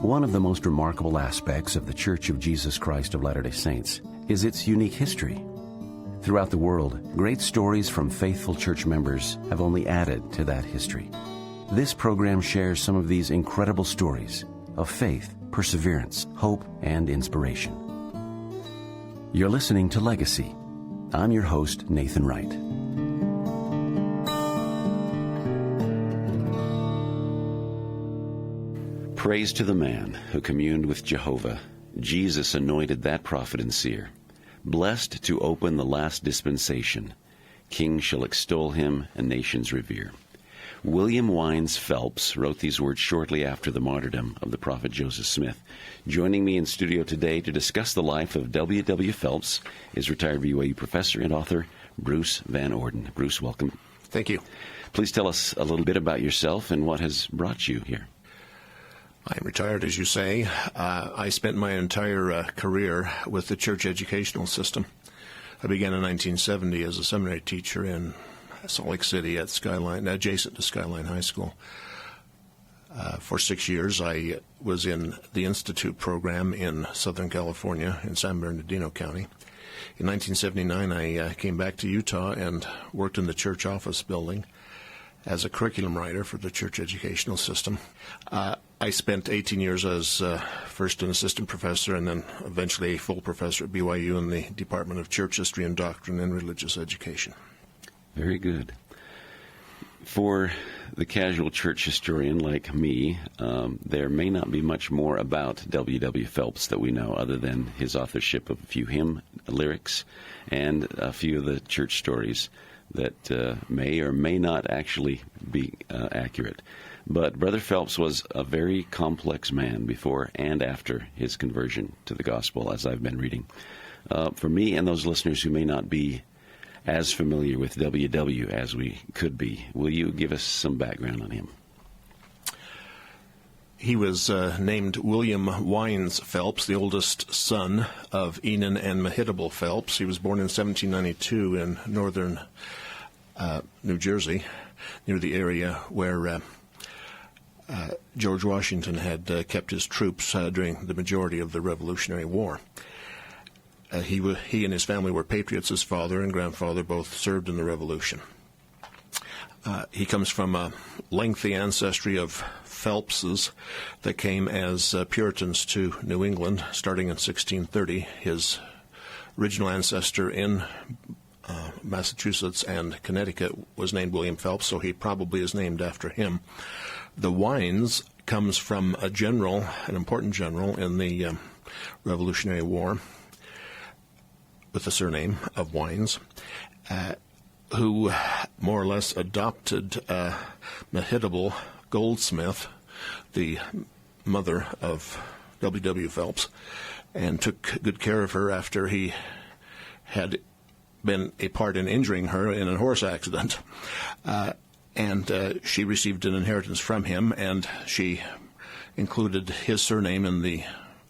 One of the most remarkable aspects of the Church of Jesus Christ of Latter-day Saints is its unique history. Throughout the world, great stories from faithful church members have only added to that history. This program shares some of these incredible stories of faith, perseverance, hope, and inspiration. You're listening to Legacy. I'm your host, Nathan Wright. Praise to the man who communed with Jehovah. Jesus anointed that prophet and seer. Blessed to open the last dispensation. Kings shall extol him, and nations revere. William Wines Phelps wrote these words shortly after the martyrdom of the prophet Joseph Smith. Joining me in studio today to discuss the life of W. Phelps is retired BYU professor and author Bruce Van Orden. Bruce, welcome. Thank you. Please tell us a little bit about yourself and what has brought you here. I'm retired, as you say. I spent my entire career with the church educational system. I began in 1970 as a seminary teacher in Salt Lake City at Skyline, adjacent to Skyline High School. For 6 years, I was in the Institute program in Southern California in San Bernardino County. In 1979, I came back to Utah and worked in the church office building as a curriculum writer for the church educational system. I spent 18 years as first an assistant professor and then eventually a full professor at BYU in the Department of Church History and Doctrine and Religious Education. Very good. For the casual church historian like me, there may not be much more about W. Phelps that we know other than his authorship of a few hymn lyrics and a few of the church stories that may or may not actually be accurate. But Brother Phelps was a very complex man before and after his conversion to the gospel, as I've been reading. For me and those listeners who may not be as familiar with W. as we could be, will you give us some background on him? He was named William Wines Phelps, the oldest son of Enon and Mehitabel Phelps. He was born in 1792 in northern New Jersey, near the area where George Washington had kept his troops during the majority of the Revolutionary War. He and his family were patriots. His father and grandfather both served in the Revolution. He comes from a lengthy ancestry of Phelpses that came as Puritans to New England starting in 1630. His original ancestor in Massachusetts and Connecticut was named William Phelps, so he probably is named after him. The Wines comes from a general, an important general in the Revolutionary War with the surname of Wines, who more or less adopted Mehitabel Goldsmith, the mother of W. Phelps, and took good care of her after he had been a part in injuring her in a horse accident. And she received an inheritance from him, and she included his surname in the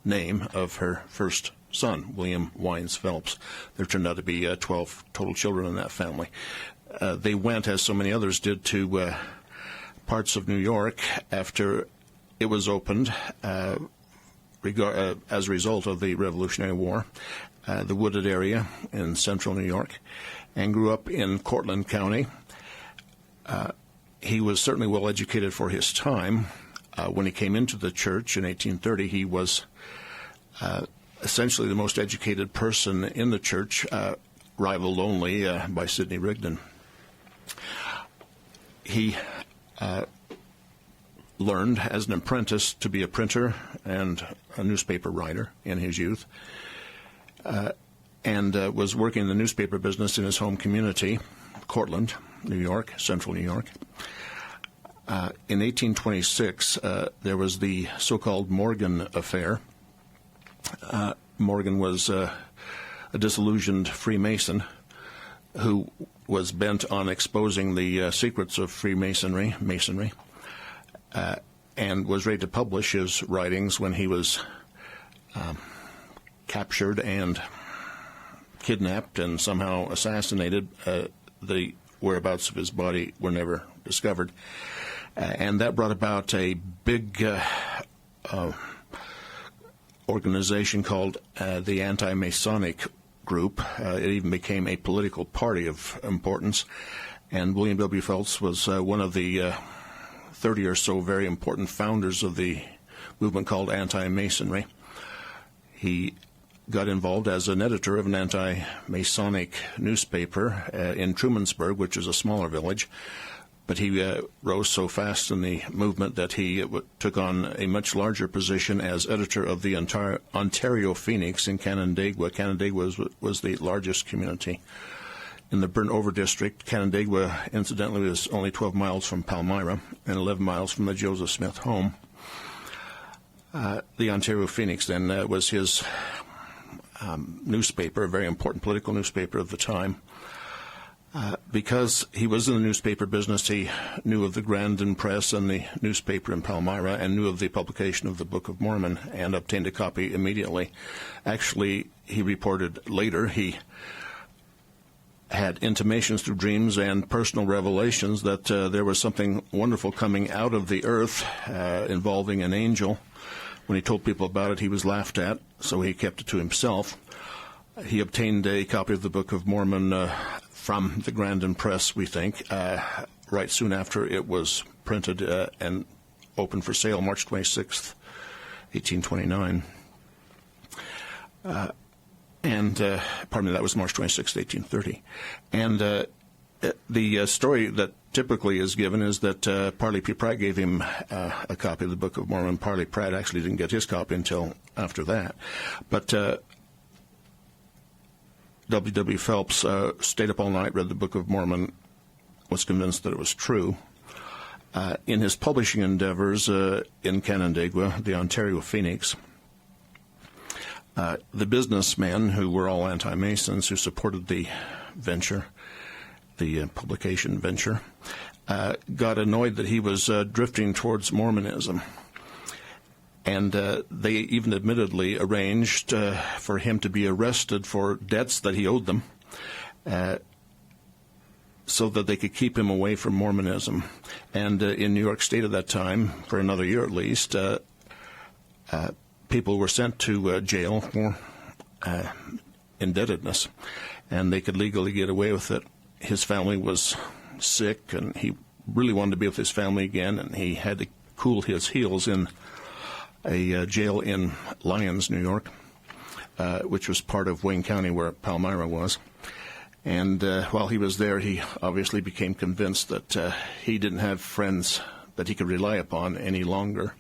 name of her first son, William Wines Phelps. There turned out to be 12 total children in that family. They went, as so many others did, to parts of New York after it was opened as a result of the Revolutionary War, the wooded area in central New York, and grew up in Cortland County. He was certainly well educated for his time. When he came into the church in 1830, he was essentially the most educated person in the church, rivaled only by Sidney Rigdon. He learned as an apprentice to be a printer and a newspaper writer in his youth, and was working in the newspaper business in his home community, Cortland, New York, central New York. In 1826, there was the so-called Morgan affair. Morgan was a disillusioned Freemason who was bent on exposing the secrets of Freemasonry, and was ready to publish his writings when he was captured and kidnapped and somehow assassinated. The whereabouts of his body were never discovered. And that brought about a big organization called the Anti-Masonic Group. It even became a political party of importance, and William W. Phelps was one of the 30 or so very important founders of the movement called anti-Masonry. He got involved as an editor of an anti-Masonic newspaper in Trumansburg, which is a smaller village. But he rose so fast in the movement that he took on a much larger position as editor of the Ontario Phoenix in Canandaigua. Canandaigua was the largest community in the Burnt-Over district. Canandaigua, incidentally, was only 12 miles from Palmyra and 11 miles from the Joseph Smith home. The Ontario Phoenix then was his newspaper, a very important political newspaper of the time. Because he was in the newspaper business, he knew of the Grandin Press and the newspaper in Palmyra, and knew of the publication of the Book of Mormon, and obtained a copy immediately. Actually, he reported later he had intimations through dreams and personal revelations that there was something wonderful coming out of the earth involving an angel. When he told people about it, he was laughed at, so he kept it to himself. He obtained a copy of the Book of Mormon from the Grandin Press, we think, right soon after it was printed and opened for sale, March 26th, 1829. That was March 26th, 1830. And the story that typically is given is that Parley P. Pratt gave him a copy of the Book of Mormon. Parley Pratt actually didn't get his copy until after that. But W. Phelps stayed up all night, read the Book of Mormon, was convinced that it was true. In his publishing endeavors in Canandaigua, the Ontario Phoenix, the businessmen, who were all anti-Masons, who supported the venture, the publication venture, got annoyed that he was drifting towards Mormonism. And they even admittedly arranged for him to be arrested for debts that he owed them so that they could keep him away from Mormonism. And in New York State at that time, for another year at least, people were sent to jail for indebtedness, and they could legally get away with it. His family was sick, and he really wanted to be with his family again, and he had to cool his heels in a jail in Lyons, New York, which was part of Wayne County where Palmyra was. And while he was there, he obviously became convinced that he didn't have friends that he could rely upon any longer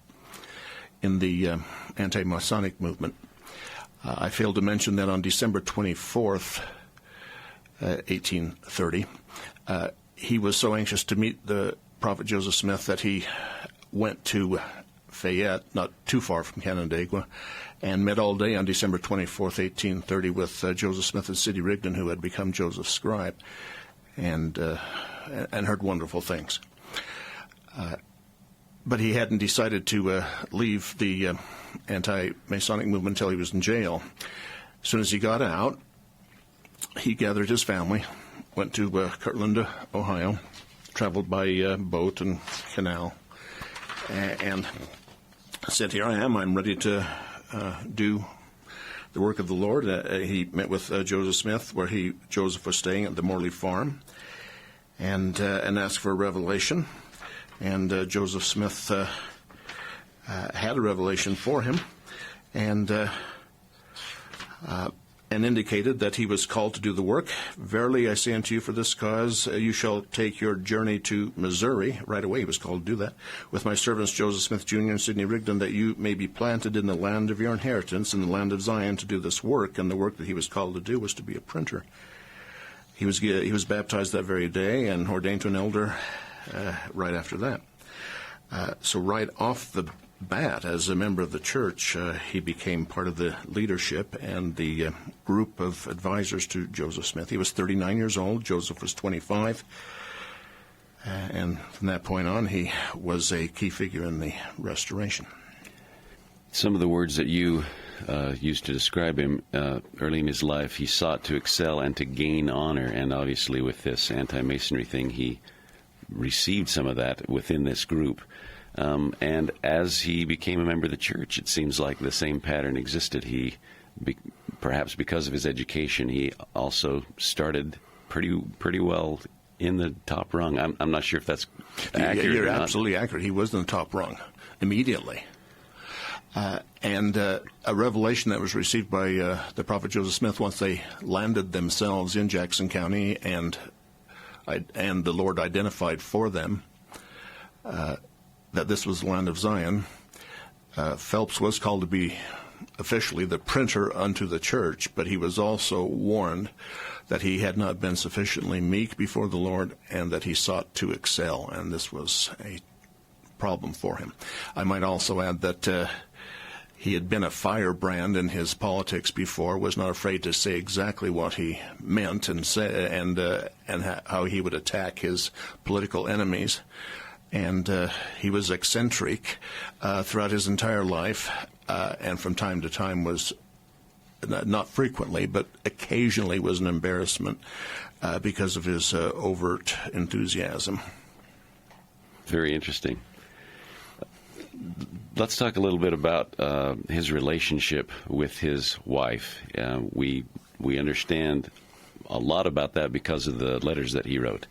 in the anti-Masonic movement. I failed to mention that on December 24th, 1830, he was so anxious to meet the Prophet Joseph Smith that he went to Fayette, not too far from Canandaigua, and met all day on December 24th, 1830, with Joseph Smith and Sidney Rigdon, who had become Joseph's scribe, and heard wonderful things. But he hadn't decided to leave the anti-Masonic movement until he was in jail. As soon as he got out, he gathered his family, went to Kirtland, Ohio, traveled by boat and canal, and said, "Here I am. I'm ready to do the work of the Lord." He met with Joseph Smith, where Joseph was staying at the Morley farm, and asked for a revelation. And Joseph Smith had a revelation for him, and indicated that he was called to do the work. "Verily I say unto you, for this cause you shall take your journey to Missouri." Right away he was called to do that. "With my servants Joseph Smith Jr. and Sidney Rigdon, that you may be planted in the land of your inheritance, in the land of Zion, to do this work." And the work that he was called to do was to be a printer. He was baptized that very day and ordained to an elder right after that. So right off the bat, as a member of the church, he became part of the leadership and the group of advisors to Joseph Smith. He was 39 years old. Joseph was 25. And from that point on, he was a key figure in the restoration. Some of the words that you used to describe him early in his life, he sought to excel and to gain honor. And obviously with this anti-Masonry thing, he received some of that within this group. And as he became a member of the church, it seems like the same pattern existed. Perhaps because of his education, he also started pretty well in the top rung. I'm not sure if that's accurate. You're or not. absolutely accurate. He was in the top rung immediately. And a revelation that was received by the prophet Joseph Smith once they landed themselves in Jackson County, and the Lord identified for them that this was the land of Zion. Phelps was called to be officially the printer unto the church, but he was also warned that he had not been sufficiently meek before the Lord and that he sought to excel, and this was a problem for him. I might also add that he had been a firebrand in his politics before, was not afraid to say exactly what he meant and how he would attack his political enemies. And he was eccentric throughout his entire life, and from time to time was, not frequently, but occasionally was an embarrassment because of his overt enthusiasm. Very interesting. Let's talk a little bit about his relationship with his wife. We understand a lot about that because of the letters that he wrote.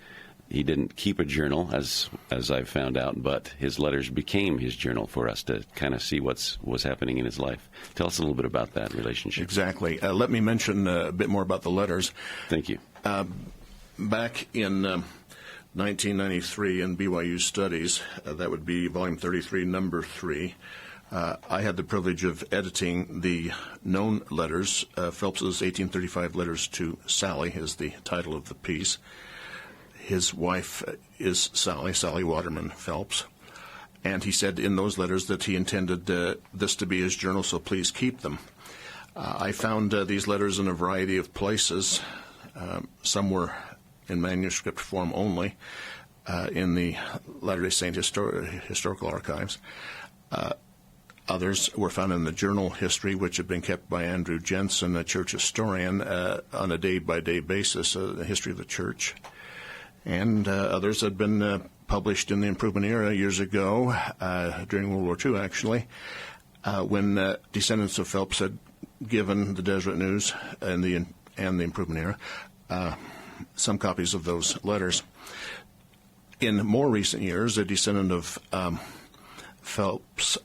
He didn't keep a journal, as I've found out, but his letters became his journal for us to kind of see what's happening in his life. Tell us a little bit about that relationship. Exactly. Let me mention a bit more about the letters. Thank you. Back in 1993 in BYU Studies, that would be volume 33, number 3, I had the privilege of editing the known letters. Phelps's 1835 Letters to Sally is the title of the piece. His wife is Sally Waterman Phelps. And he said in those letters that he intended this to be his journal, so please keep them. I found these letters in a variety of places. Some were in manuscript form only in the Latter-day Saint Historical Archives. Others were found in the journal history, which had been kept by Andrew Jensen, a church historian, on a day-by-day basis, the history of the church. And others had been published in the Improvement era years ago, during World War II, actually, when descendants of Phelps had given the Deseret News and the Improvement era some copies of those letters. In more recent years, a descendant of Phelps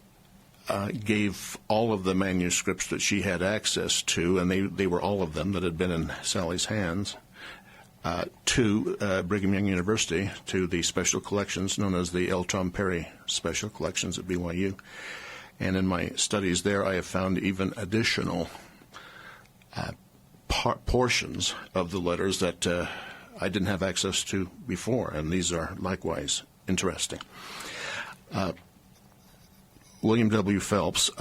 gave all of the manuscripts that she had access to, and they were all of them that had been in Sally's hands, to Brigham Young University, to the special collections known as the L. Tom Perry Special Collections at BYU. And in my studies there, I have found even additional portions of the letters that I didn't have access to before, and these are likewise interesting. William W. Phelps,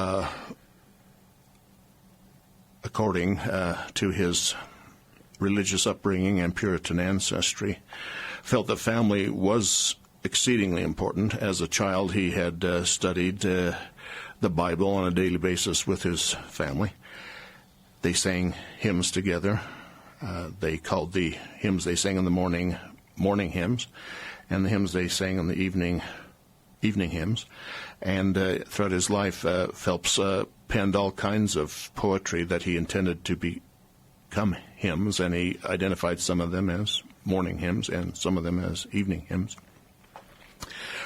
according to his religious upbringing and Puritan ancestry, felt that family was exceedingly important. As a child, he had studied the Bible on a daily basis with his family. They sang hymns together. They called the hymns they sang in the morning hymns, and the hymns they sang in the evening hymns. And throughout his life, Phelps penned all kinds of poetry that he intended to become hymns, and he identified some of them as morning hymns and some of them as evening hymns.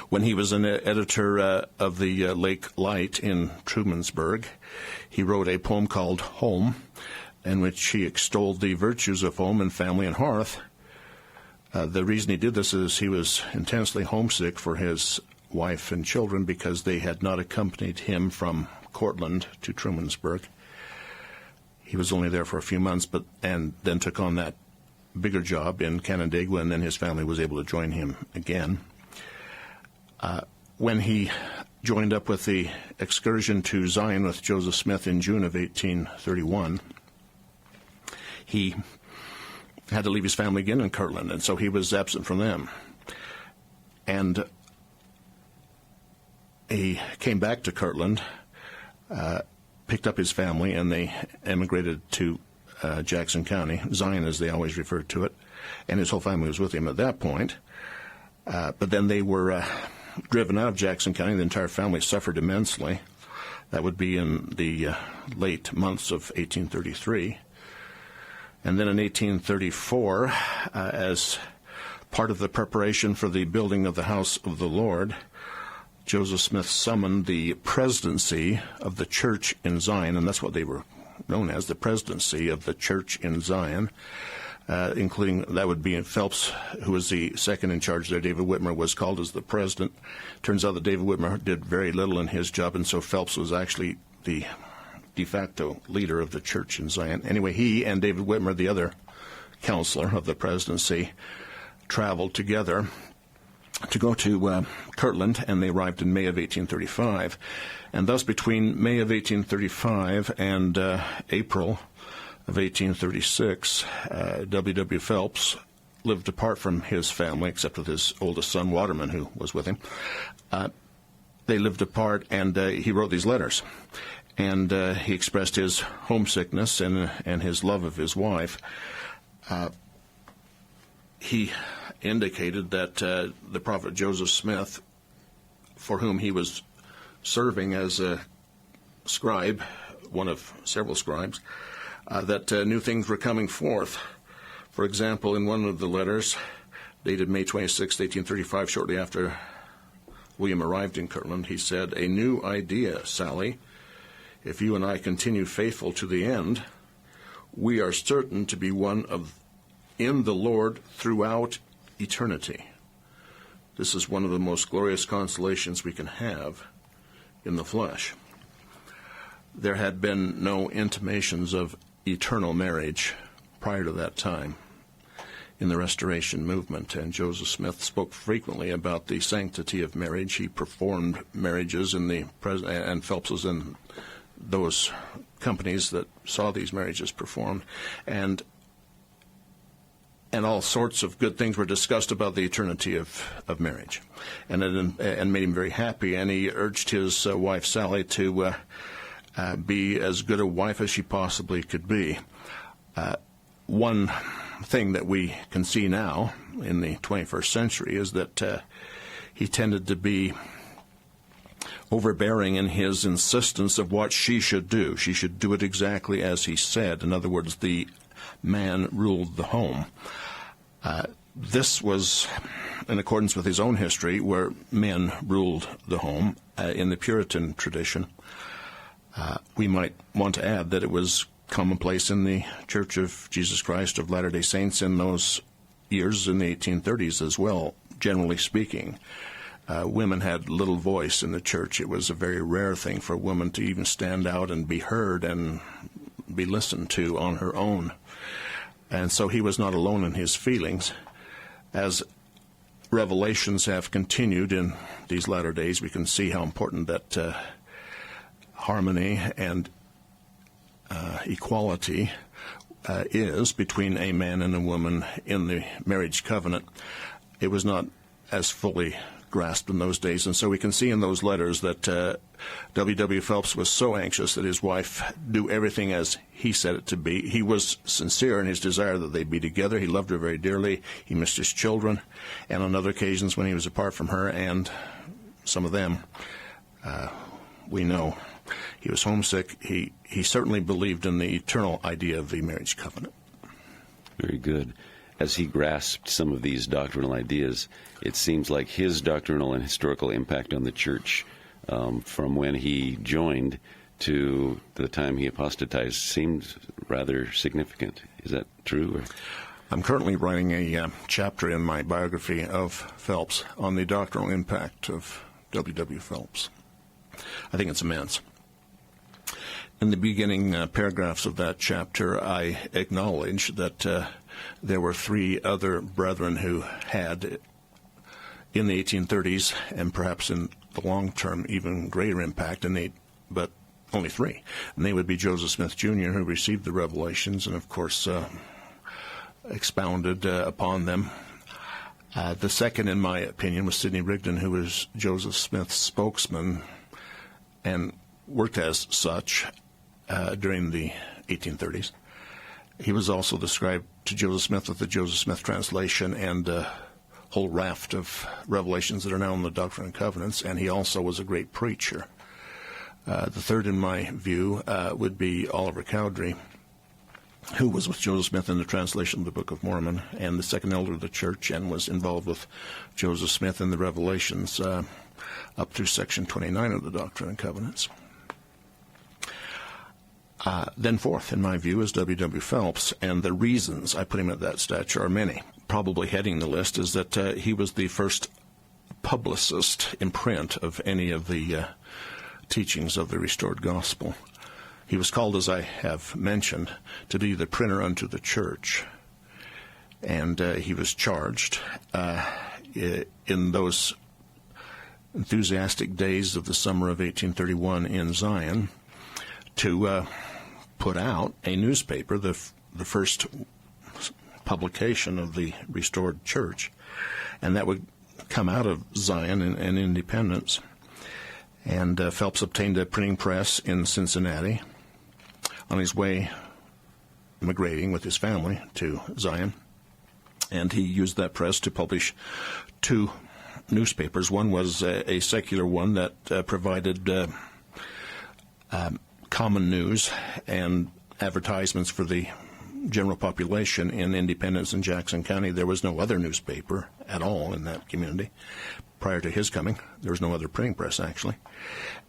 When he was an editor of the Lake Light in Trumansburg, he wrote a poem called Home, in which he extolled the virtues of home and family and hearth. The reason he did this is he was intensely homesick for his wife and children because they had not accompanied him from Cortland to Trumansburg. He was only there for a few months, and then took on that bigger job in Canandaigua, and then his family was able to join him again. When he joined up with the excursion to Zion with Joseph Smith in June of 1831, he had to leave his family again in Kirtland, and so he was absent from them. And he came back to Kirtland, picked up his family, and they emigrated to Jackson County, Zion as they always referred to it, and his whole family was with him at that point. But then they were driven out of Jackson County. The entire family suffered immensely. That would be in the late months of 1833. And then in 1834, as part of the preparation for the building of the house of the Lord, Joseph Smith summoned the presidency of the church in Zion, and that's what they were known as, the presidency of the church in Zion, including, that would be Phelps, who was the second in charge there. David Whitmer was called as the president. Turns out that David Whitmer did very little in his job, and so Phelps was actually the de facto leader of the church in Zion. Anyway, he and David Whitmer, the other counselor of the presidency, traveled together to go to Kirtland, and they arrived in May of 1835. And thus between May of 1835 and April of 1836, W.W. Phelps lived apart from his family, except with his oldest son, Waterman, who was with him. They lived apart, and he wrote these letters. And he expressed his homesickness and his love of his wife. He indicated that the prophet Joseph Smith, for whom he was serving as a scribe, one of several scribes, that new things were coming forth. For example, in one of the letters, dated May 26, 1835, shortly after William arrived in Kirtland, he said, "A new idea, Sally. If you and I continue faithful to the end, we are certain to be one of in the Lord throughout eternity." This is one of the most glorious consolations we can have in the flesh. There had been no intimations of eternal marriage prior to that time in the Restoration movement, and Joseph Smith spoke frequently about the sanctity of marriage. He performed marriages in the and Phelps was in those companies that saw these marriages performed, and all sorts of good things were discussed about the eternity of marriage, and made him very happy. And he urged his wife Sally to be as good a wife as she possibly could be. One thing that we can see now in the 21st century is that he tended to be overbearing in his insistence of what she should do. She should do it exactly as he said. In other words, the man ruled the home. This was in accordance with his own history, where men ruled the home. In the Puritan tradition, we might want to add that it was commonplace in the Church of Jesus Christ of Latter-day Saints in those years, in the 1830s as well, generally speaking. Women had little voice in the church. It was a very rare thing for a woman to even stand out and be heard and be listened to on her own. And so he was not alone in his feelings. As revelations have continued in these latter days, we can see how important that harmony and equality is between a man and a woman in the marriage covenant. It was not as fully grasped in those days, and so we can see in those letters that W.W. Phelps was so anxious that his wife do everything as he said it to be. He was sincere in his desire that they be together. He loved her very dearly. He missed his children, and on other occasions when he was apart from her and some of them, we know he was homesick. He certainly believed in the eternal idea of the marriage covenant. Very good. As he grasped some of these doctrinal ideas, it seems like his doctrinal and historical impact on the church from when he joined to the time he apostatized seemed rather significant. Is that true? Or? I'm currently writing a chapter in my biography of Phelps on the doctrinal impact of W.W. Phelps. I think it's immense. In the beginning paragraphs of that chapter, I acknowledge that there were three other brethren who had, in the 1830s, and perhaps in the long term, even greater impact, but only three. And they would be Joseph Smith, Jr., who received the revelations and, of course, expounded upon them. The second, in my opinion, was Sidney Rigdon, who was Joseph Smith's spokesman and worked as such during the 1830s. He was also described to Joseph Smith with the Joseph Smith translation and whole raft of revelations that are now in the Doctrine and Covenants, and he also was a great preacher. The third, in my view, would be Oliver Cowdery, who was with Joseph Smith in the translation of the Book of Mormon, and the second elder of the church, and was involved with Joseph Smith in the Revelations up through section 29 of the Doctrine and Covenants. Then fourth, in my view, is W. Phelps, and the reasons I put him at that stature are many. Probably heading the list is that he was the first publicist in print of any of the teachings of the restored gospel. He was called, as I have mentioned, to be the printer unto the church, and he was charged in those enthusiastic days of the summer of 1831 in Zion to put out a newspaper, the first publication of the restored church, and that would come out of Zion and Independence. And Phelps obtained a printing press in Cincinnati on his way migrating with his family to Zion, and he used that press to publish two newspapers. One was a secular one that provided common news and advertisements for the general population in Independence and Jackson County. There was no other newspaper at all in that community. Prior to his coming, there was no other printing press, actually.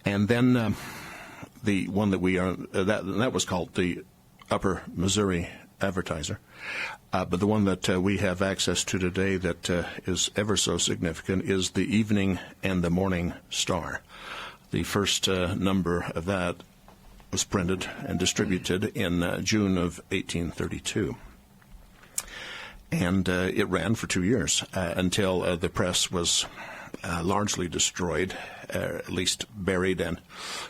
And then the one that we are, that was called the Upper Missouri Advertiser. But the one that we have access to today that is ever so significant is the Evening and the Morning Star. The first number of that was printed and distributed in June of 1832. And it ran for 2 years until the press was largely destroyed, at least buried and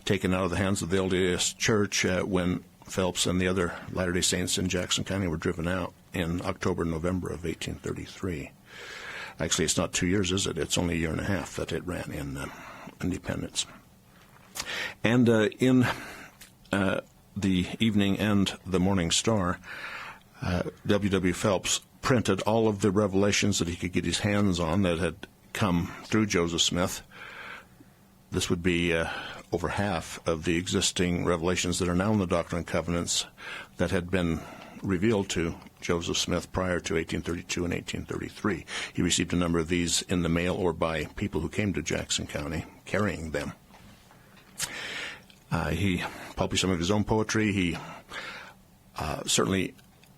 taken out of the hands of the LDS Church when Phelps and the other Latter-day Saints in Jackson County were driven out in October and November of 1833. Actually, it's not 2 years, is it? It's only a year and a half that it ran in Independence. And in the Evening and the Morning Star, W. Phelps printed all of the revelations that he could get his hands on that had come through Joseph Smith. This would be over half of the existing revelations that are now in the Doctrine and Covenants that had been revealed to Joseph Smith prior to 1832 and 1833. He received a number of these in the mail or by people who came to Jackson County carrying them. He published some of his own poetry. He certainly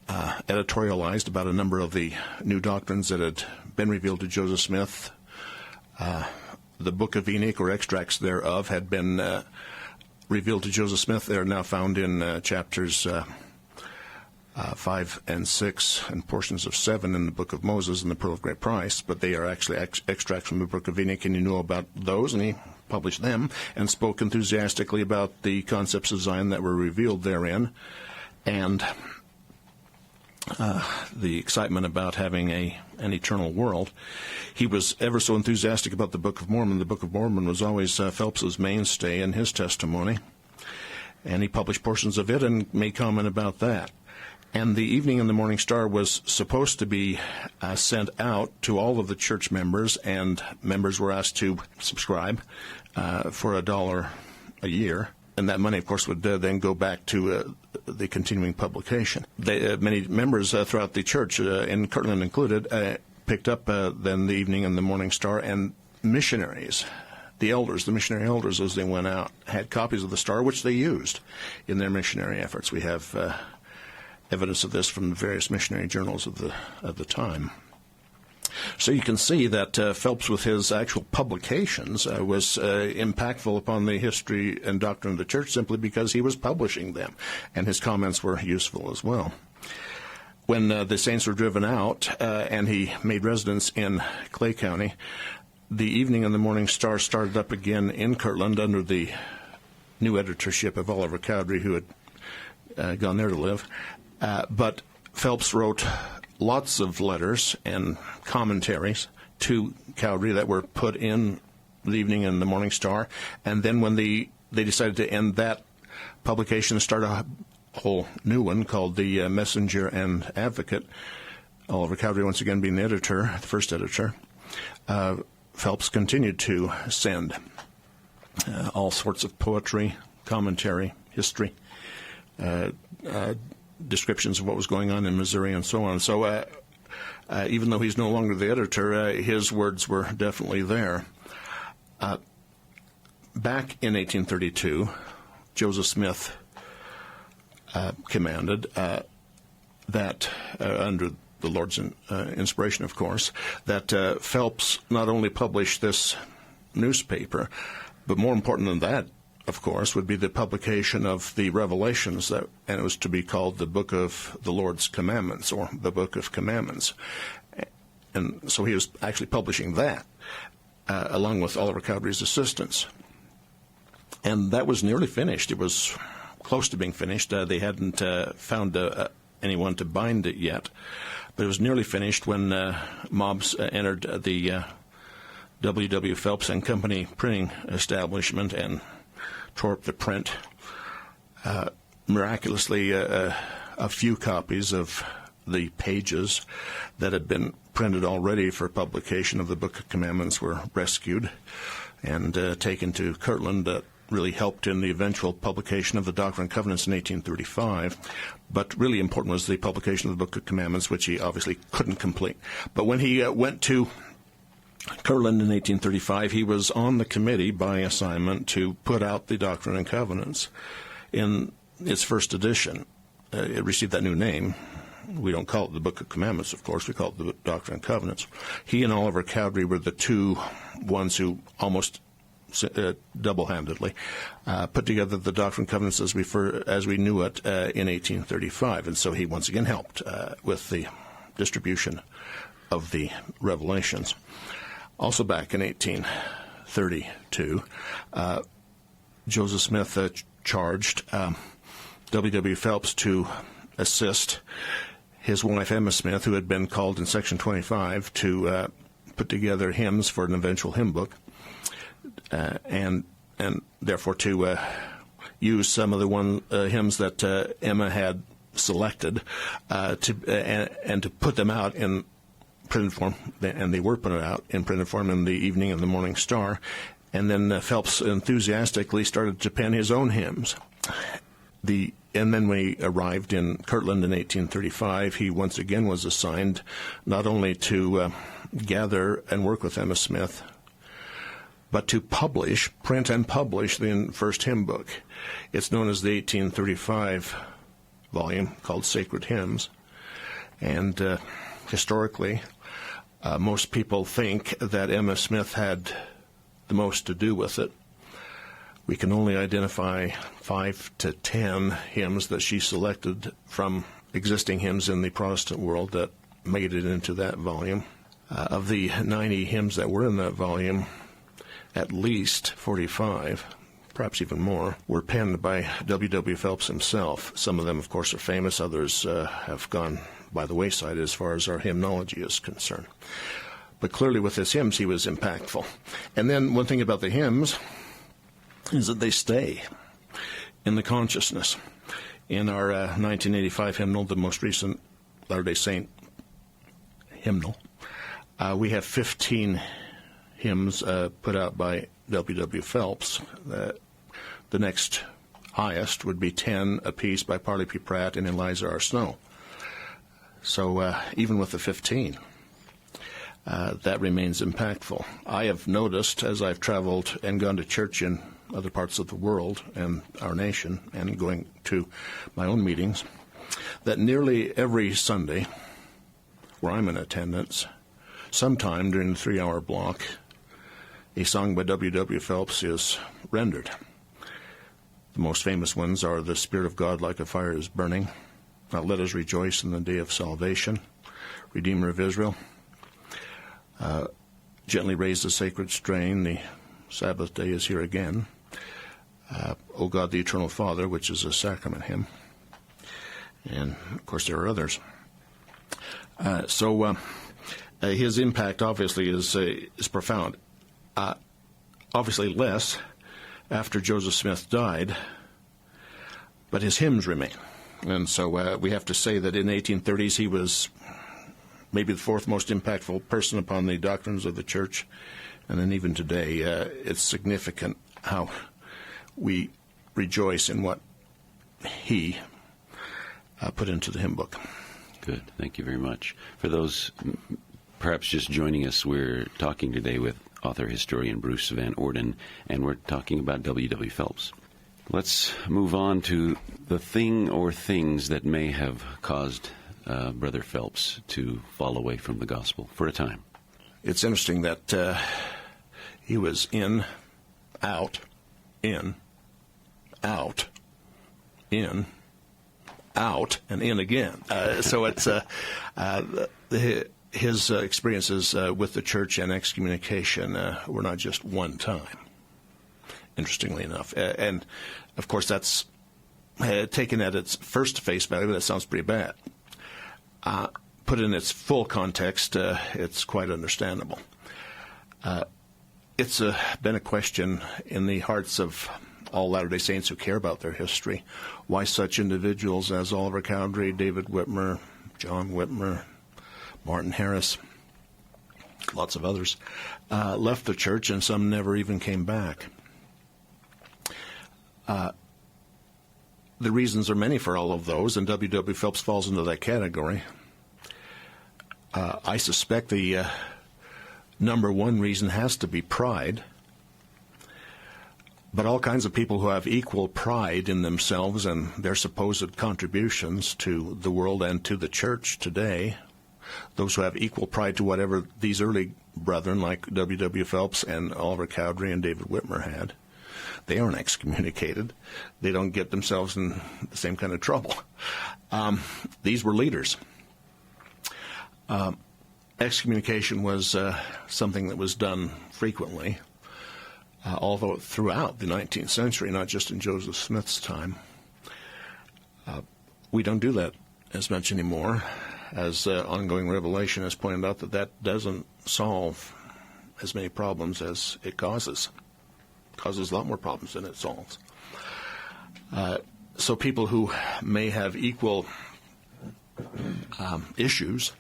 editorialized about a number of the new doctrines that had been revealed to Joseph Smith. The Book of Enoch, or extracts thereof, had been revealed to Joseph Smith. They are now found in chapters 5 and 6 and portions of 7 in the Book of Moses and the Pearl of Great Price, but they are actually extracts from the Book of Enoch, and you know about those, and he published them and spoke enthusiastically about the concepts of Zion that were revealed therein, and the excitement about having an eternal world. He was ever so enthusiastic about the Book of Mormon. The Book of Mormon was always Phelps's mainstay in his testimony, and he published portions of it and made comment about that. And the Evening and the Morning Star was supposed to be sent out to all of the church members, and members were asked to subscribe for $1 a year. And that money, of course, would then go back to the continuing publication. Many members throughout the church, in Kirtland included, picked up then the Evening and the Morning Star, and missionaries, the elders, the missionary elders, as they went out, had copies of the Star, which they used in their missionary efforts. We have evidence of this from the various missionary journals of the time. So you can see that Phelps, with his actual publications, was impactful upon the history and doctrine of the church simply because he was publishing them, and his comments were useful as well. When the saints were driven out and he made residence in Clay County, the Evening and the Morning Star started up again in Kirtland under the new editorship of Oliver Cowdery, who had gone there to live. But Phelps wrote lots of letters and commentaries to Cowdery that were put in the Evening and the Morning Star. And then when they decided to end that publication and start a whole new one called the Messenger and Advocate, Oliver Cowdery once again being the editor, the first editor, Phelps continued to send all sorts of poetry, commentary, history, descriptions of what was going on in Missouri and so on. So even though he's no longer the editor, his words were definitely there. Back in 1832, Joseph Smith commanded that, under the Lord's inspiration, of course, that Phelps not only publish this newspaper, but more important than that, of course, would be the publication of the Revelations, and it was to be called the Book of the Lord's Commandments, or the Book of Commandments. And so he was actually publishing that, along with Oliver Cowdery's assistants. And that was nearly finished. It was close to being finished. They hadn't found anyone to bind it yet. But it was nearly finished when mobs entered the W. Phelps and Company printing establishment and tore up the print. Miraculously, a few copies of the pages that had been printed already for publication of the Book of Commandments were rescued and taken to Kirtland. That really helped in the eventual publication of the Doctrine and Covenants in 1835. But really important was the publication of the Book of Commandments, which he obviously couldn't complete. But when he went to Kirtland in 1835, he was on the committee by assignment to put out the Doctrine and Covenants in its first edition. It received that new name. We don't call it the Book of Commandments, of course. We call it the Doctrine and Covenants. He and Oliver Cowdery were the two ones who almost double-handedly put together the Doctrine and Covenants as we knew it in 1835. And so he once again helped with the distribution of the Revelations. Also back in 1832, Joseph Smith charged W. Phelps to assist his wife Emma Smith, who had been called in Section 25, to put together hymns for an eventual hymn book, and therefore to use some of the hymns that Emma had selected to put them out in printed form, and they were printed out in printed form in the Evening and the Morning Star. And then Phelps enthusiastically started to pen his own hymns. And then when he arrived in Kirtland in 1835, he once again was assigned not only to gather and work with Emma Smith, but to print and publish the first hymn book. It's known as the 1835 volume called Sacred Hymns. And historically, most people think that Emma Smith had the most to do with it. We can only identify 5 to 10 hymns that she selected from existing hymns in the Protestant world that made it into that volume. Of the 90 hymns that were in that volume, at least 45, perhaps even more, were penned by W. Phelps himself. Some of them, of course, are famous. Others have gone by the wayside as far as our hymnology is concerned. But clearly with his hymns, he was impactful. And then one thing about the hymns is that they stay in the consciousness. In our 1985 hymnal, the most recent Latter-day Saint hymnal, we have 15 hymns put out by W. Phelps. The next highest would be 10 apiece by Parley P. Pratt and Eliza R. Snow. So even with the 15, that remains impactful. I have noticed as I've traveled and gone to church in other parts of the world and our nation and going to my own meetings, that nearly every Sunday where I'm in attendance, sometime during the 3-hour block, a song by W. Phelps is rendered. The most famous ones are The Spirit of God Like a Fire is Burning, Let Us Rejoice in the Day of Salvation, Redeemer of Israel, Gently Raise the Sacred Strain, The Sabbath Day is Here Again, O God the Eternal Father, which is a sacrament hymn, and of course there are others. So his impact obviously is profound. Obviously less after Joseph Smith died, but his hymns remain. And so we have to say that in the 1830s he was maybe the fourth most impactful person upon the doctrines of the church. And then even today, it's significant how we rejoice in what he put into the hymn book. Good. Thank you very much. For those perhaps just joining us, we're talking today with author-historian Bruce Van Orden, and we're talking about W.W. Phelps. Let's move on to the thing or things that may have caused Brother Phelps to fall away from the gospel for a time. It's interesting that he was in, out, in, out, in, out, and in again. So it's his experiences with the church and excommunication were not just one time, interestingly enough. And, of course, that's taken at its first face value, that sounds pretty bad. Put in its full context, it's quite understandable. It's been a question in the hearts of all Latter-day Saints who care about their history, why such individuals as Oliver Cowdery, David Whitmer, John Whitmer, Martin Harris, lots of others, left the church, and some never even came back. The reasons are many for all of those, and W.W. Phelps falls into that category. I suspect the number one reason has to be pride. But all kinds of people who have equal pride in themselves and their supposed contributions to the world and to the church today, those who have equal pride to whatever these early brethren like W.W. Phelps and Oliver Cowdery and David Whitmer had, they aren't excommunicated. They don't get themselves in the same kind of trouble. These were leaders. Excommunication was something that was done frequently, although throughout the 19th century, not just in Joseph Smith's time. We don't do that as much anymore, as ongoing revelation has pointed out that doesn't solve as many problems as it causes. It causes a lot more problems than it solves. So people who may have equal issues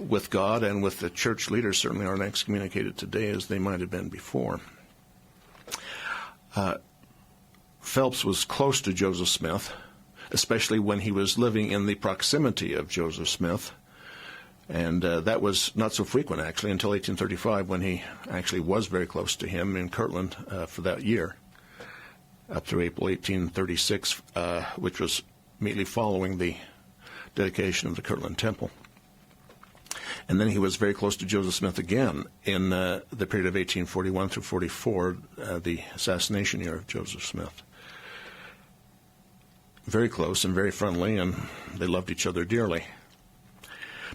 with God and with the church leaders certainly aren't excommunicated today as they might have been before. Phelps was close to Joseph Smith, especially when he was living in the proximity of Joseph Smith, and that was not so frequent actually until 1835, when he actually was very close to him in Kirtland for that year, up through April 1836, which was immediately following the dedication of the Kirtland Temple. And then he was very close to Joseph Smith again in the period of 1841 through 44, the assassination year of Joseph Smith. Very close and very friendly, and they loved each other dearly.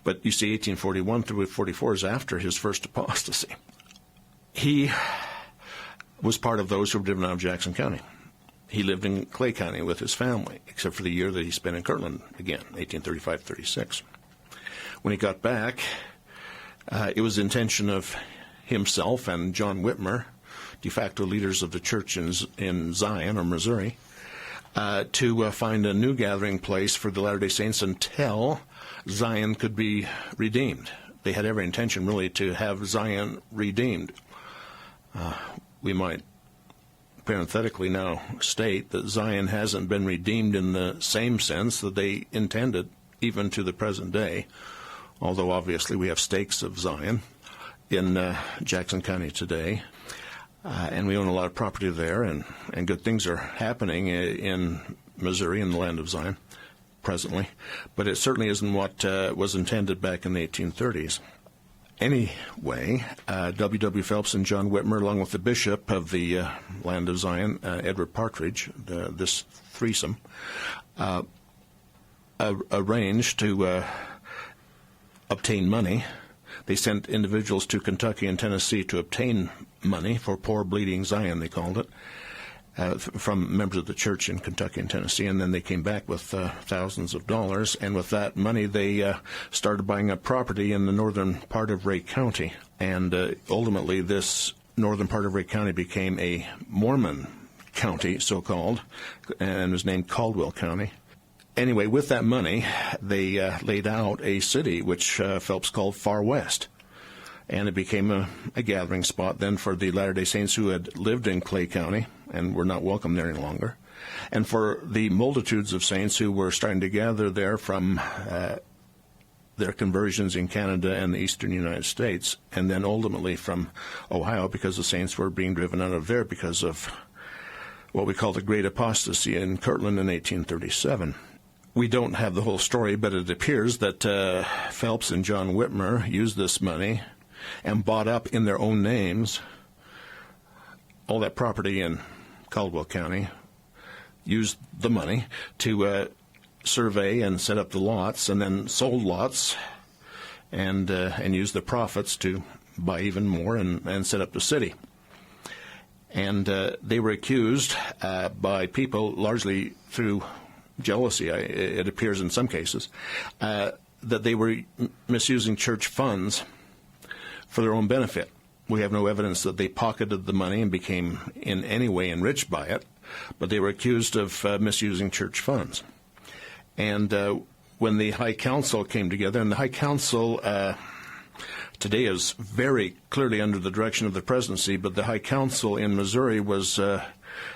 But you see, 1841 through 44 is after his first apostasy. He was part of those who were driven out of Jackson County. He lived in Clay County with his family, except for the year that he spent in Kirtland again, 1835-36. When he got back, it was the intention of himself and John Whitmer, de facto leaders of the church in Zion, or Missouri, to find a new gathering place for the Latter-day Saints until Zion could be redeemed. They had every intention, really, to have Zion redeemed. We might parenthetically now state that Zion hasn't been redeemed in the same sense that they intended, even to the present day, although obviously we have stakes of Zion in Jackson County today, and we own a lot of property there, and good things are happening in Missouri, in the land of Zion, presently, but it certainly isn't what was intended back in the 1830s. Anyway, W.W. Phelps and John Whitmer, along with the bishop of the land of Zion, Edward Partridge, this threesome, arranged to obtain money. They sent individuals to Kentucky and Tennessee to obtain money for poor bleeding Zion, they called it, from members of the church in Kentucky and Tennessee, and then they came back with thousands of dollars, and with that money they started buying up property in the northern part of Ray County, and ultimately this northern part of Ray County became a Mormon county, so-called, and was named Caldwell County. Anyway, with that money, they laid out a city which Phelps called Far West. And it became a gathering spot then for the Latter-day Saints who had lived in Clay County and were not welcome there any longer, and for the multitudes of saints who were starting to gather there from their conversions in Canada and the eastern United States, and then ultimately from Ohio, because the saints were being driven out of there because of what we call the Great Apostasy in Kirtland in 1837. We don't have the whole story, but it appears that Phelps and John Whitmer used this money and bought up in their own names all that property in Caldwell County, used the money to survey and set up the lots, and then sold lots and used the profits to buy even more and set up the city. And they were accused by people, largely through jealousy, it appears in some cases, that they were misusing church funds for their own benefit. We have no evidence that they pocketed the money and became in any way enriched by it, but they were accused of misusing church funds. And when the High Council came together, and the High Council today is very clearly under the direction of the presidency, but the High Council in Missouri was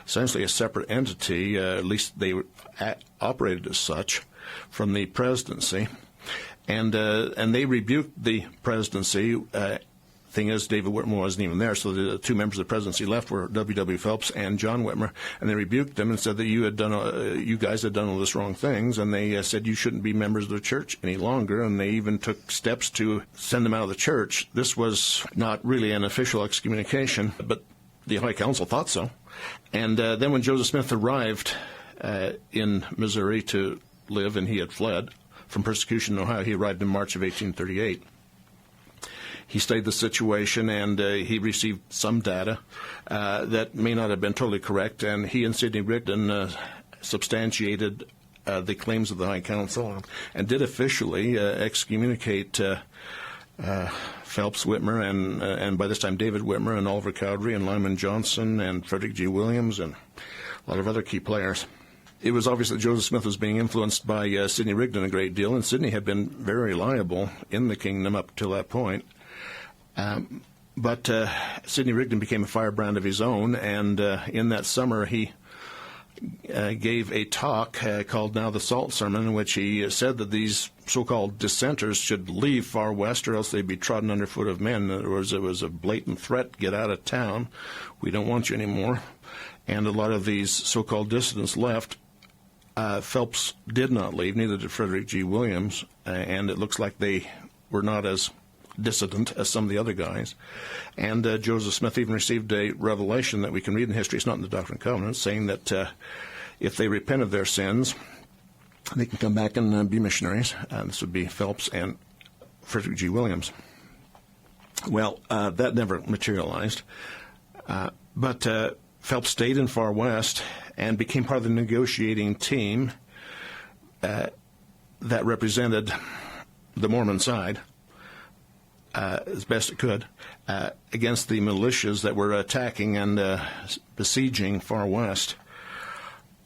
essentially a separate entity, at least they operated as such, from the presidency. And they rebuked the presidency. Thing is, David Whitmer wasn't even there, so the two members of the presidency left were W. Phelps and John Whitmer, and they rebuked them and said that you guys had done all this wrong things, and they said you shouldn't be members of the church any longer, and they even took steps to send them out of the church. This was not really an official excommunication, but the High Council thought so. And then when Joseph Smith arrived in Missouri to live, and he had fled from persecution in Ohio, he arrived in March of 1838. He studied the situation, and he received some data that may not have been totally correct, and he and Sidney Rigdon substantiated the claims of the High Council and did officially excommunicate Phelps, Whitmer, and by this time David Whitmer and Oliver Cowdery and Lyman Johnson and Frederick G. Williams and a lot of other key players. It was obvious that Joseph Smith was being influenced by Sidney Rigdon a great deal, and Sidney had been very reliable in the kingdom up till that point. But Sidney Rigdon became a firebrand of his own, and in that summer he gave a talk called Now the Salt Sermon, in which he said that these so-called dissenters should leave Far West or else they'd be trodden underfoot of men. In other words, it was a blatant threat, get out of town, we don't want you anymore. And a lot of these so-called dissidents left. Phelps did not leave, neither did Frederick G. Williams, and it looks like they were not as dissident as some of the other guys. And Joseph Smith even received a revelation that we can read in history, it's not in the Doctrine and Covenants, saying that if they repent of their sins, they can come back and be missionaries. This would be Phelps and Frederick G. Williams. Well, that never materialized. But Phelps stayed in Far West and became part of the negotiating team that represented the Mormon side as best it could against the militias that were attacking and besieging Far West.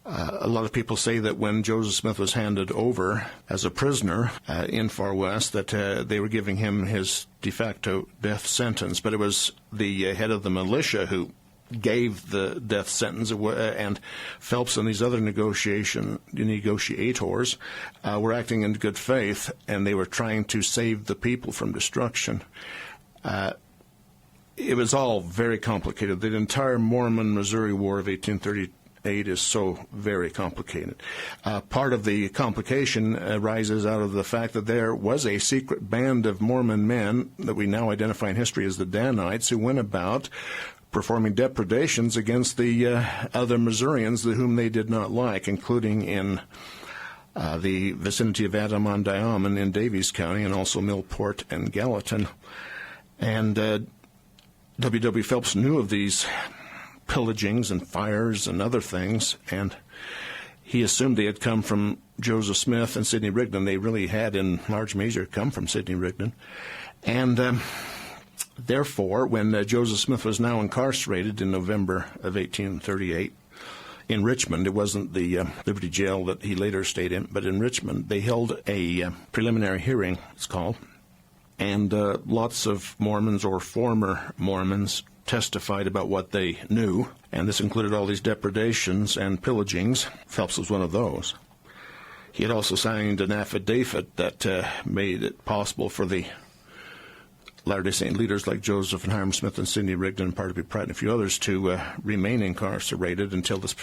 A lot of people say that when Joseph Smith was handed over as a prisoner in Far West, that they were giving him his de facto death sentence, but it was the head of the militia who gave the death sentence, and Phelps and these other negotiators were acting in good faith, and they were trying to save the people from destruction. It was all very complicated. The entire Mormon-Missouri War of 1838 is so very complicated. Part of the complication arises out of the fact that there was a secret band of Mormon men that we now identify in history as the Danites, who went about performing depredations against the other Missourians whom they did not like, including in the vicinity of Adamon-Diomen in Daviess County, and also Millport and Gallatin. And W. Phelps knew of these pillagings and fires and other things, and he assumed they had come from Joseph Smith and Sidney Rigdon. They really had, in large measure, come from Sidney Rigdon. And therefore, when Joseph Smith was now incarcerated in November of 1838, in Richmond. It wasn't the Liberty Jail that he later stayed in, but in Richmond they held a preliminary hearing, it's called, and lots of Mormons or former Mormons testified about what they knew, and this included all these depredations and pillagings. Phelps was one of those. He had also signed an affidavit that made it possible for the Latter-day Saint leaders like Joseph and Hiram Smith and Sidney Rigdon and Barnaby Pratt and a few others to remain incarcerated until this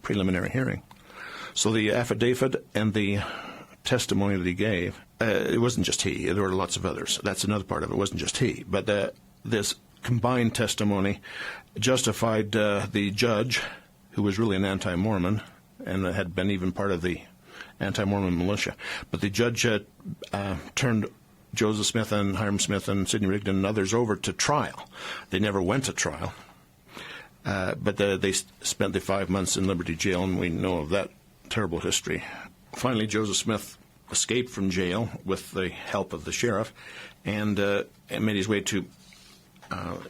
preliminary hearing. So the affidavit and the testimony that he gave, it wasn't just he. There were lots of others. That's another part of it. It wasn't just he. But this combined testimony justified the judge, who was really an anti-Mormon and had been even part of the anti-Mormon militia. But the judge turned Joseph Smith and Hiram Smith and Sidney Rigdon and others over to trial. They never went to trial, but they spent the 5 months in Liberty Jail, and we know of that terrible history. Finally, Joseph Smith escaped from jail with the help of the sheriff and made his way to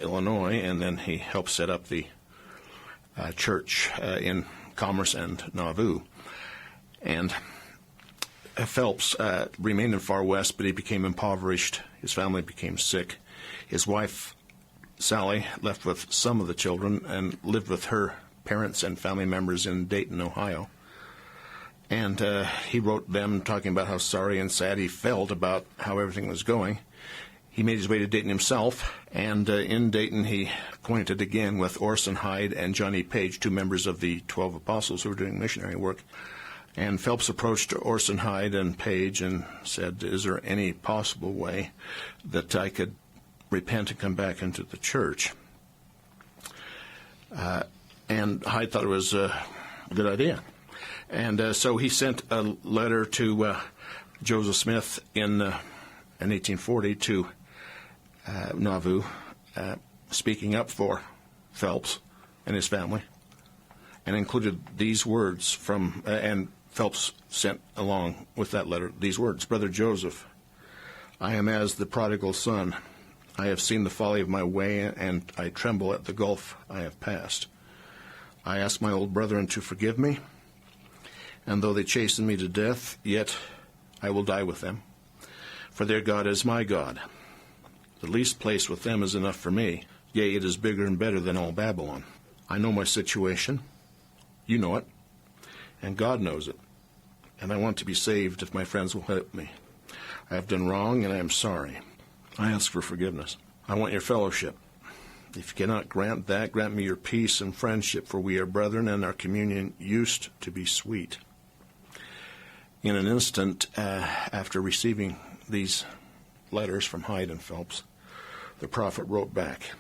Illinois, and then he helped set up the church in Commerce and Nauvoo. And Phelps remained in Far West, but he became impoverished. His family became sick. His wife, Sally, left with some of the children and lived with her parents and family members in Dayton, Ohio. And he wrote them talking about how sorry and sad he felt about how everything was going. He made his way to Dayton himself, and in Dayton he acquainted again with Orson Hyde and Johnny Page, two members of the 12 Apostles who were doing missionary work. And Phelps approached Orson Hyde and Page and said, "Is there any possible way that I could repent and come back into the church?" And Hyde thought it was a good idea. And so he sent a letter to Joseph Smith in 1840 to Nauvoo, speaking up for Phelps and his family, and included these words from, and Phelps sent along with that letter these words: "Brother Joseph, I am as the prodigal son. I have seen the folly of my way, and I tremble at the gulf I have passed. I ask my old brethren to forgive me, and though they chasten me to death, yet I will die with them. For their God is my God. The least place with them is enough for me. Yea, it is bigger and better than all Babylon. I know my situation. You know it. And God knows it. And I want to be saved if my friends will help me. I have done wrong, and I am sorry. I ask for forgiveness. I want your fellowship. If you cannot grant that, grant me your peace and friendship, for we are brethren, and our communion used to be sweet." In an instant, after receiving these letters from Hyde and Phelps, the prophet wrote back.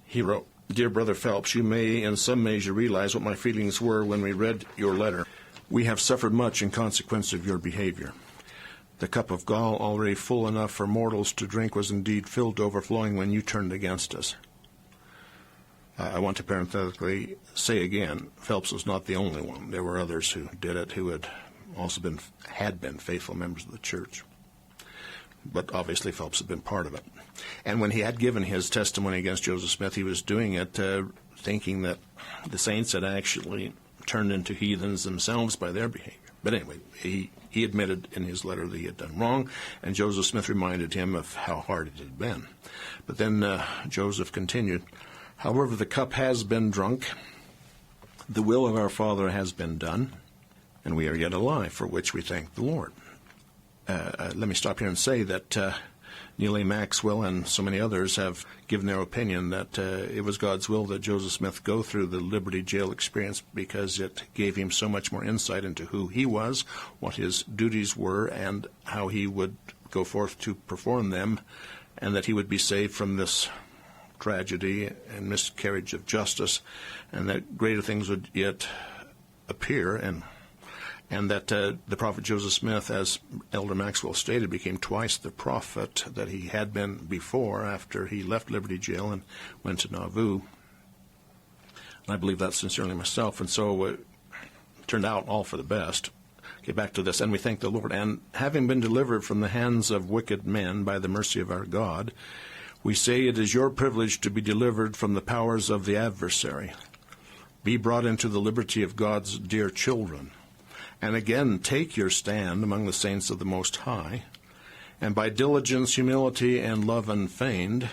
He wrote, "Dear Brother Phelps, you may in some measure realize what my feelings were when we read your letter. We have suffered much in consequence of your behavior. The cup of gall, already full enough for mortals to drink, was indeed filled to overflowing when you turned against us." I want to parenthetically say again, Phelps was not the only one. There were others who did it, who had also been faithful members of the church. But obviously Phelps had been part of it. And when he had given his testimony against Joseph Smith, he was doing it thinking that the saints had actually turned into heathens themselves by their behavior. But anyway, he admitted in his letter that he had done wrong, and Joseph Smith reminded him of how hard it had been. But then Joseph continued, "However, the cup has been drunk, the will of our Father has been done, and we are yet alive, for which we thank the Lord." Let me stop here and say that Neal A. Maxwell and so many others have given their opinion that it was God's will that Joseph Smith go through the Liberty Jail experience because it gave him so much more insight into who he was, what his duties were, and how he would go forth to perform them, and that he would be saved from this tragedy and miscarriage of justice, and that greater things would yet appear, and that the prophet Joseph Smith, as Elder Maxwell stated, became twice the prophet that he had been before after he left Liberty Jail and went to Nauvoo. And I believe that sincerely myself, and so it turned out all for the best. Get back to this, and we thank the Lord. "And having been delivered from the hands of wicked men by the mercy of our God, we say it is your privilege to be delivered from the powers of the adversary, Be brought into the liberty of God's dear children. And again, take your stand among the saints of the Most High, and by diligence, humility, and love unfeigned,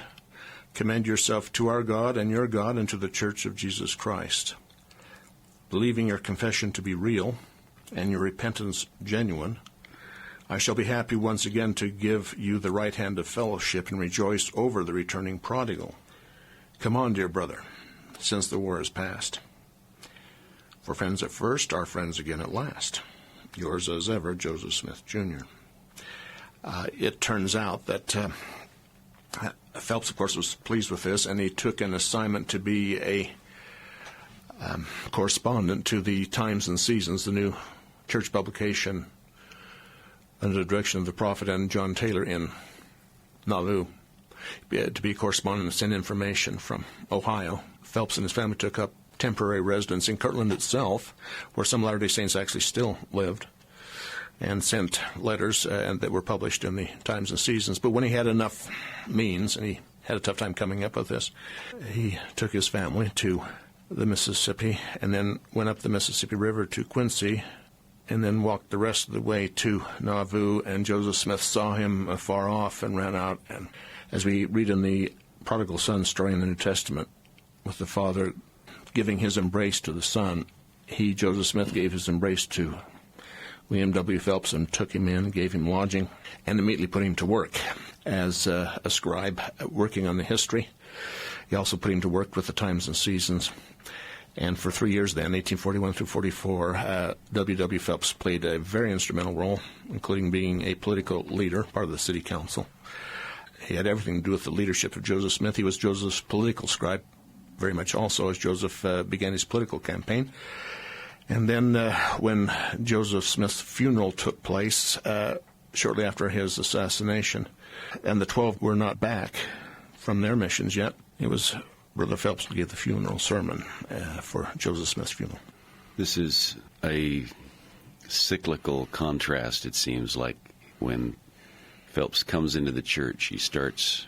commend yourself to our God and your God and to the church of Jesus Christ. Believing your confession to be real and your repentance genuine, I shall be happy once again to give you the right hand of fellowship and rejoice over the returning prodigal. Come on, dear brother, since the war is past. For friends at first are friends again at last. Yours as ever, Joseph Smith, Jr. It turns out that Phelps, of course, was pleased with this, and he took an assignment to be a correspondent to the Times and Seasons, the new church publication under the direction of the prophet and John Taylor in Nauvoo, to be a correspondent and send information from Ohio. Phelps and his family took up temporary residence in Kirtland itself, where some Latter-day Saints actually still lived, and sent letters that were published in the Times and Seasons. But when he had enough means, and he had a tough time coming up with this, he took his family to the Mississippi and then went up the Mississippi River to Quincy and then walked the rest of the way to Nauvoo, and Joseph Smith saw him afar off and ran out. And as we read in the prodigal son story in the New Testament, with the father giving his embrace to the son, Joseph Smith, gave his embrace to William W. Phelps and took him in, gave him lodging, and immediately put him to work as a scribe working on the history. He also put him to work with the Times and Seasons. And for 3 years then, 1841 through 44, W. Phelps played a very instrumental role, including being a political leader, part of the city council. He had everything to do with the leadership of Joseph Smith. He was Joseph's political scribe, very much also as Joseph began his political campaign. And then when Joseph Smith's funeral took place shortly after his assassination, and the 12 were not back from their missions yet, it was Brother Phelps who gave the funeral sermon for Joseph Smith's funeral. This is a cyclical contrast, it seems like. When Phelps comes into the church, he starts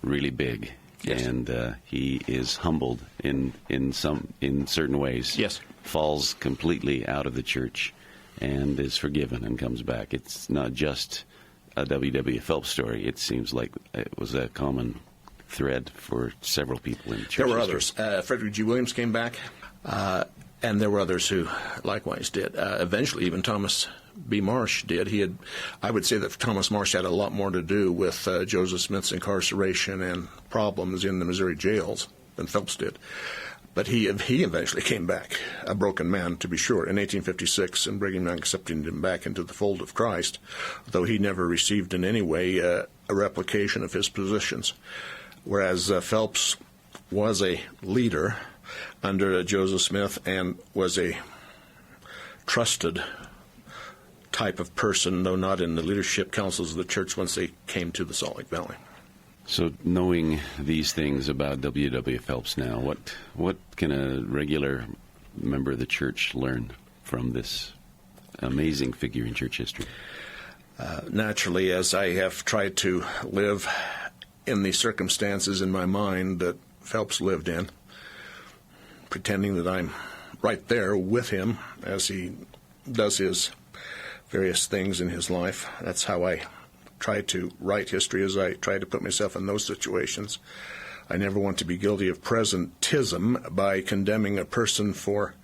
really big. Yes. And he is humbled in certain ways. Yes. Falls completely out of the church and is forgiven and comes back. It's not just a W. Phelps story. It seems like it was a common thread for several people in church. There were history. others. Frederick G. Williams came back, and there were others who likewise did. Eventually, even Thomas B. Marsh did. I would say that Thomas Marsh had a lot more to do with Joseph Smith's incarceration and problems in the Missouri jails than Phelps did. But he eventually came back, a broken man, to be sure, in 1856, and Brigham Young accepted him back into the fold of Christ, though he never received in any way a replication of his positions. Whereas Phelps was a leader under Joseph Smith and was a trusted type of person, though not in the leadership councils of the church once they came to the Salt Lake Valley. So knowing these things about W. Phelps now, what can a regular member of the church learn from this amazing figure in church history? Naturally, as I have tried to live in the circumstances in my mind that Phelps lived in, pretending that I'm right there with him as he does his various things in his life. That's how I try to write history, as I try to put myself in those situations. I never want to be guilty of presentism by condemning a person for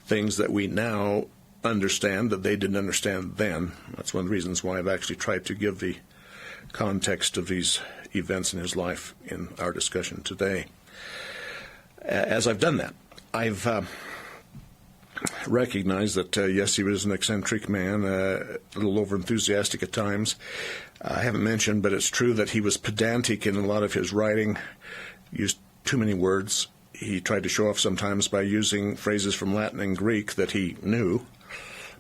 things that we now understand that they didn't understand then. That's one of the reasons why I've actually tried to give the context of these events in his life in our discussion today. As I've done that, I've recognized that, yes, he was an eccentric man, a little over-enthusiastic at times. I haven't mentioned, but it's true that he was pedantic in a lot of his writing, used too many words. He tried to show off sometimes by using phrases from Latin and Greek that he knew,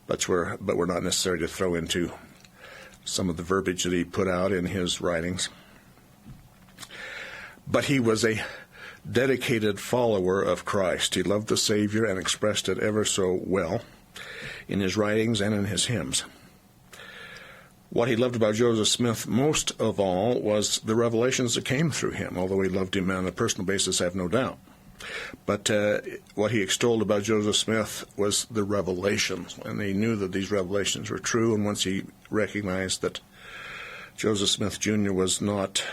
but were not necessary to throw into some of the verbiage that he put out in his writings. But he was a dedicated follower of Christ. He loved the Savior and expressed it ever so well in his writings and in his hymns. What he loved about Joseph Smith most of all was the revelations that came through him, although he loved him on a personal basis, I have no doubt. But what he extolled about Joseph Smith was the revelations, and he knew that these revelations were true. And once he recognized that Joseph Smith Jr. was not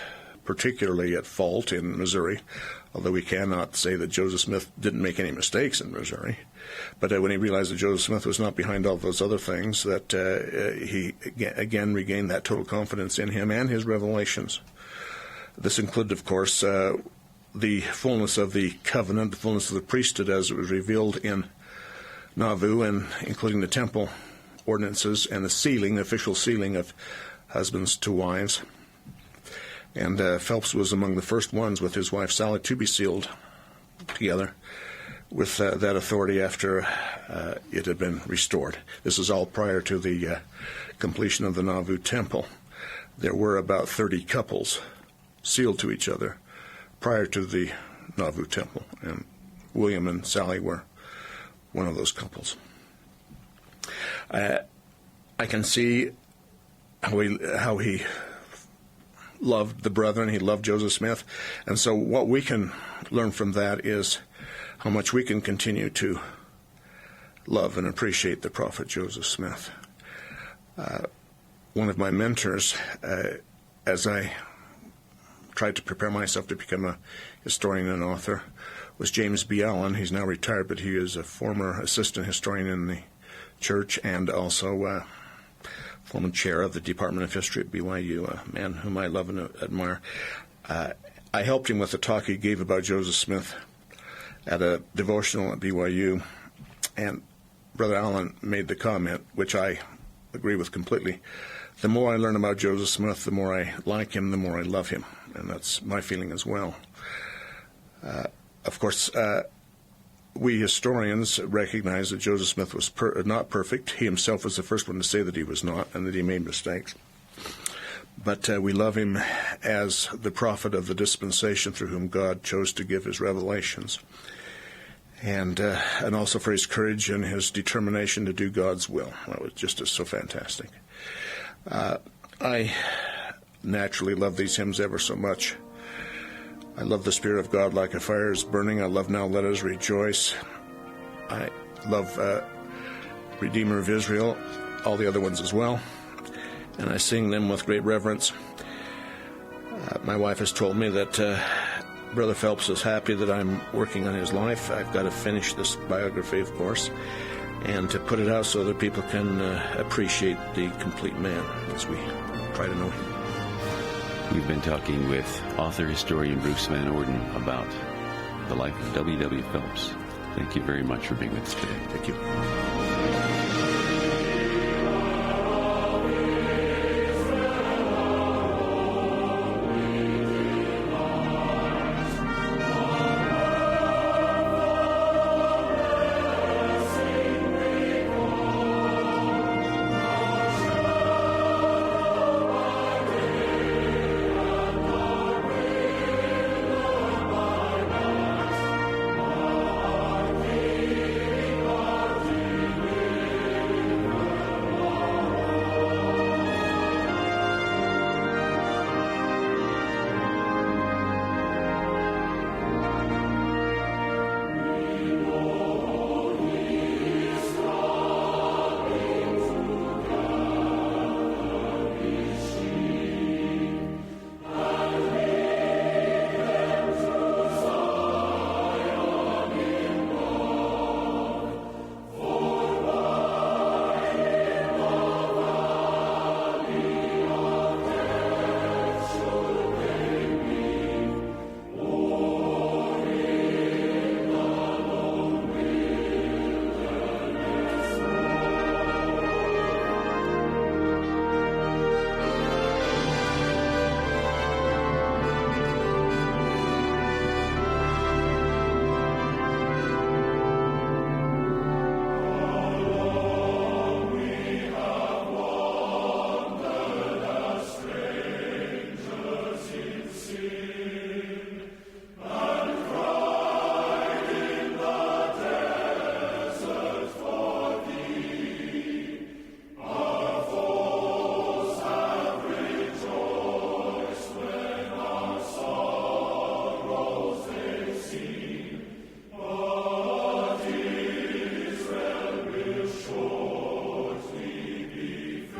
particularly at fault in Missouri, although we cannot say that Joseph Smith didn't make any mistakes in Missouri. But when he realized that Joseph Smith was not behind all those other things, that he again regained that total confidence in him and his revelations. This included, of course, the fullness of the covenant, the fullness of the priesthood as it was revealed in Nauvoo, and including the temple ordinances and the sealing, the official sealing of husbands to wives. And Phelps was among the first ones with his wife Sally to be sealed together with that authority after it had been restored. This is all prior to the completion of the Nauvoo temple. There were about 30 couples sealed to each other prior to the Nauvoo temple, and William and Sally were one of those couples. I can see how he loved the brethren. He loved Joseph Smith. And so what we can learn from that is how much we can continue to love and appreciate the prophet Joseph Smith. One of my mentors, as I tried to prepare myself to become a historian and author, was James B. Allen. He's now retired, but he is a former assistant historian in the church and also former chair of the Department of History at BYU, a man whom I love and admire. I helped him with a talk he gave about Joseph Smith at a devotional at BYU, and Brother Allen made the comment, which I agree with completely: the more I learn about Joseph Smith, the more I like him, the more I love him. And that's my feeling as well. Of course, we historians recognize that Joseph Smith was not perfect. He himself was the first one to say that he was not and that he made mistakes. But we love him as the prophet of the dispensation through whom God chose to give his revelations, and also for his courage and his determination to do God's will. That was just so fantastic. I naturally love these hymns ever so much. I love the Spirit of God like a fire is burning. I love Now Let Us Rejoice. I love Redeemer of Israel, all the other ones as well, and I sing them with great reverence. My wife has told me that Brother Phelps is happy that I'm working on his life. I've got to finish this biography, of course, and to put it out so that people can appreciate the complete man as we try to know him. We've been talking with author-historian Bruce Van Orden about the life of W.W. Phelps. Thank you very much for being with us today. Thank you.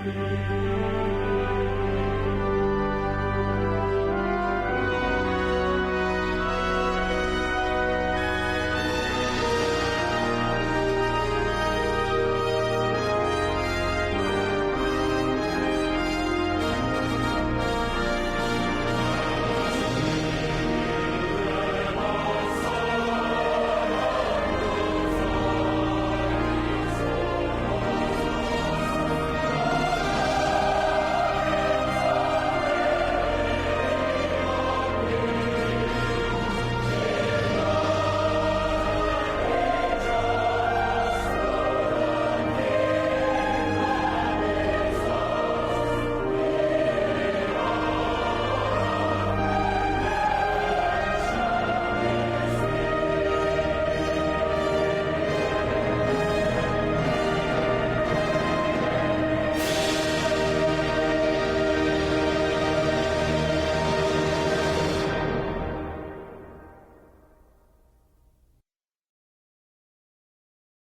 you.